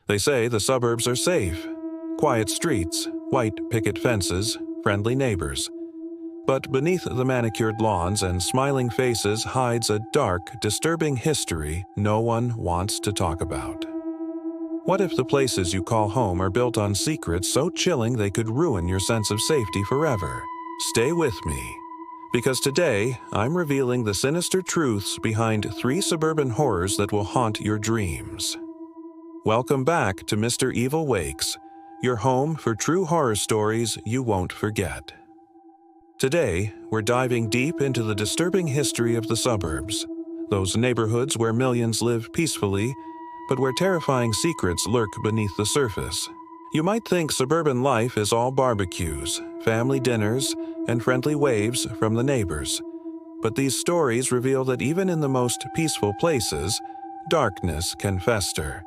They say the suburbs are safe. Quiet streets, white picket fences, friendly neighbors. But beneath the manicured lawns and smiling faces hides a dark, disturbing history no one wants to talk about. What if the places you call home are built on secrets so chilling they could ruin your sense of safety forever? Stay with me, because today I'm revealing the sinister truths behind 3 suburban horrors that will haunt your dreams. Welcome back to Mr.EvilWakes, your home for true horror stories you won't forget. Today, we're diving deep into the disturbing history of the suburbs, those neighborhoods where millions live peacefully, but where terrifying secrets lurk beneath the surface. You might think suburban life is all barbecues, family dinners, and friendly waves from the neighbors. But these stories reveal that even in the most peaceful places, darkness can fester.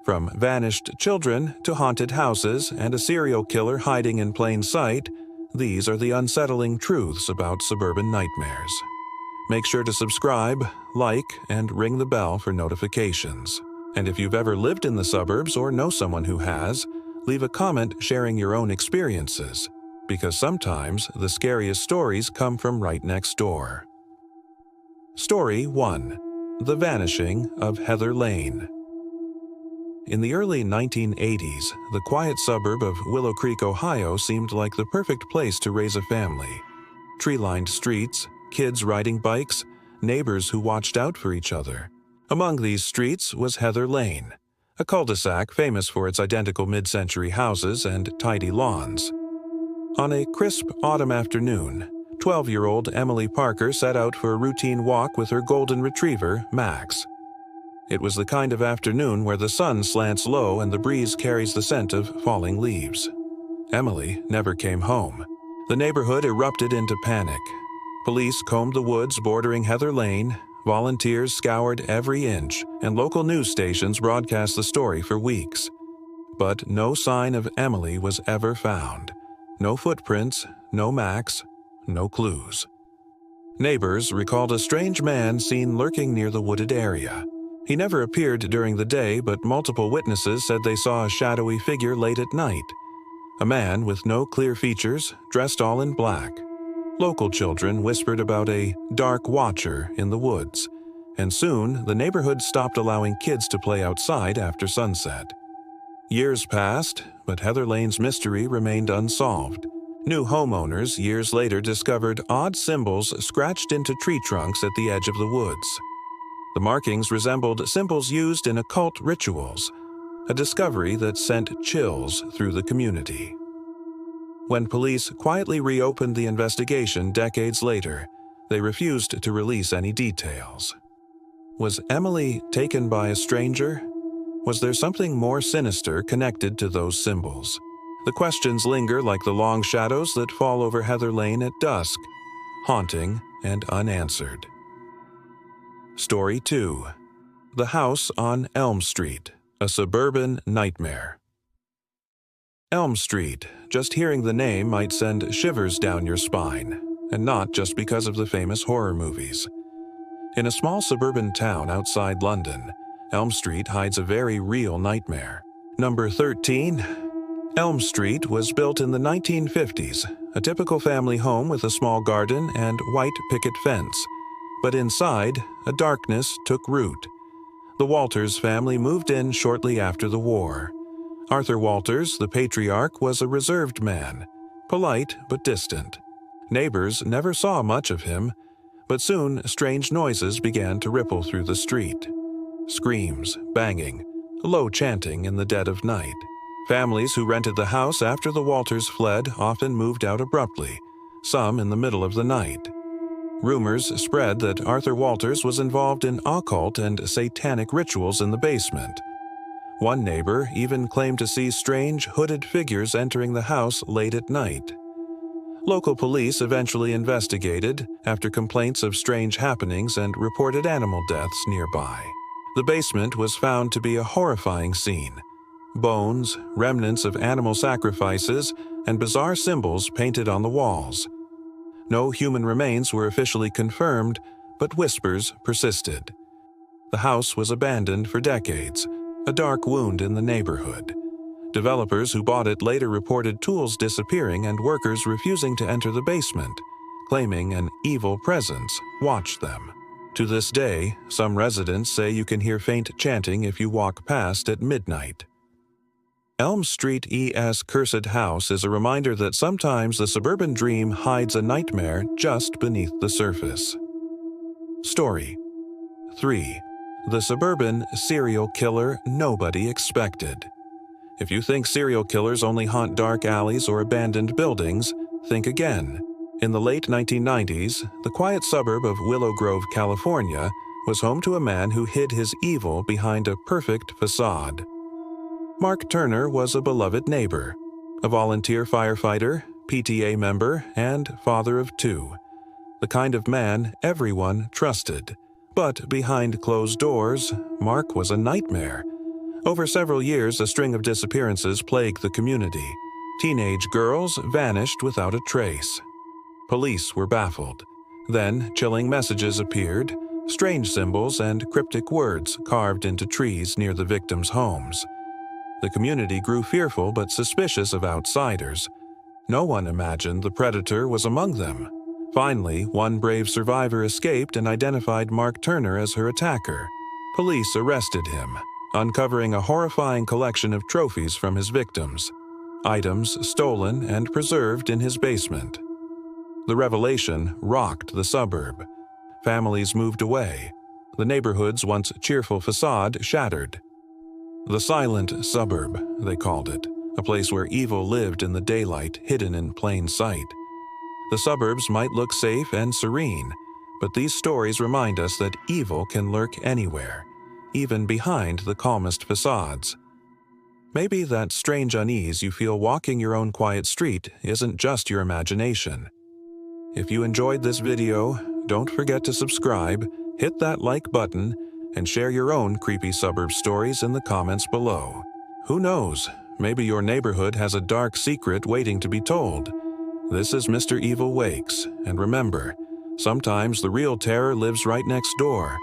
From vanished children to haunted houses and a serial killer hiding in plain sight, these are the unsettling truths about suburban nightmares. Make sure to subscribe, like, and ring the bell for notifications. And if you've ever lived in the suburbs or know someone who has, leave a comment sharing your own experiences, because sometimes the scariest stories come from right next door. Story 1. The Vanishing of Heather Lane. In the early 1980s, the quiet suburb of Willow Creek, Ohio seemed like the perfect place to raise a family. Tree-lined streets, kids riding bikes, neighbors who watched out for each other. Among these streets was Heather Lane, a cul-de-sac famous for its identical mid-century houses and tidy lawns. On a crisp autumn afternoon, 12-year-old Emily Parker set out for a routine walk with her golden retriever, Max. It was the kind of afternoon where the sun slants low and the breeze carries the scent of falling leaves. Emily never came home. The neighborhood erupted into panic. Police combed the woods bordering Heather Lane, volunteers scoured every inch, and local news stations broadcast the story for weeks. But no sign of Emily was ever found. No footprints, no Max, no clues. Neighbors recalled a strange man seen lurking near the wooded area. He never appeared during the day, but multiple witnesses said they saw a shadowy figure late at night. A man with no clear features, dressed all in black. Local children whispered about a dark watcher in the woods, and soon the neighborhood stopped allowing kids to play outside after sunset. Years passed, but Heather Lane's mystery remained unsolved. New homeowners years later discovered odd symbols scratched into tree trunks at the edge of the woods. The markings resembled symbols used in occult rituals, a discovery that sent chills through the community. When police quietly reopened the investigation decades later, they refused to release any details. Was Emily taken by a stranger? Was there something more sinister connected to those symbols? The questions linger like the long shadows that fall over Heather Lane at dusk, haunting and unanswered. Story 2. The House on Elm Street, a Suburban Nightmare. Elm Street, just hearing the name might send shivers down your spine, and not just because of the famous horror movies. In a small suburban town outside London, Elm Street hides a very real nightmare. Number 13. Elm Street was built in the 1950s, a typical family home with a small garden and white picket fence. But inside, a darkness took root. The Walters family moved in shortly after the war. Arthur Walters, the patriarch, was a reserved man, polite but distant. Neighbors never saw much of him, but soon strange noises began to ripple through the street. Screams, banging, low chanting in the dead of night. Families who rented the house after the Walters fled often moved out abruptly, some in the middle of the night. Rumors spread that Arthur Walters was involved in occult and satanic rituals in the basement. One neighbor even claimed to see strange hooded figures entering the house late at night. Local police eventually investigated after complaints of strange happenings and reported animal deaths nearby. The basement was found to be a horrifying scene. Bones, remnants of animal sacrifices, and bizarre symbols painted on the walls. No human remains were officially confirmed, but whispers persisted. The house was abandoned for decades, a dark wound in the neighborhood. Developers who bought it later reported tools disappearing and workers refusing to enter the basement, claiming an evil presence watched them. To this day, some residents say you can hear faint chanting if you walk past at midnight. Elm Street E.'s cursed house is a reminder that sometimes the suburban dream hides a nightmare just beneath the surface. Story 3. The Suburban Serial Killer Nobody Expected. If you think serial killers only haunt dark alleys or abandoned buildings, think again. In the late 1990s, the quiet suburb of Willow Grove, California, was home to a man who hid his evil behind a perfect facade. Mark Turner was a beloved neighbor, a volunteer firefighter, PTA member, and father of 2. The kind of man everyone trusted. But behind closed doors, Mark was a nightmare. Over several years, a string of disappearances plagued the community. Teenage girls vanished without a trace. Police were baffled. Then, chilling messages appeared, strange symbols and cryptic words carved into trees near the victims' homes. The community grew fearful but suspicious of outsiders. No one imagined the predator was among them. Finally, one brave survivor escaped and identified Mark Turner as her attacker. Police arrested him, uncovering a horrifying collection of trophies from his victims, items stolen and preserved in his basement. The revelation rocked the suburb. Families moved away. The neighborhood's once cheerful facade shattered. The silent suburb, they called it, a place where evil lived in the daylight, hidden in plain sight. The suburbs might look safe and serene, but these stories remind us that evil can lurk anywhere, even behind the calmest facades. Maybe that strange unease you feel walking your own quiet street isn't just your imagination. If you enjoyed this video, don't forget to subscribe, hit that like button, and share your own creepy suburb stories in the comments below. Who knows, maybe your neighborhood has a dark secret waiting to be told. This is Mr. Evil Wakes, and remember, sometimes the real terror lives right next door,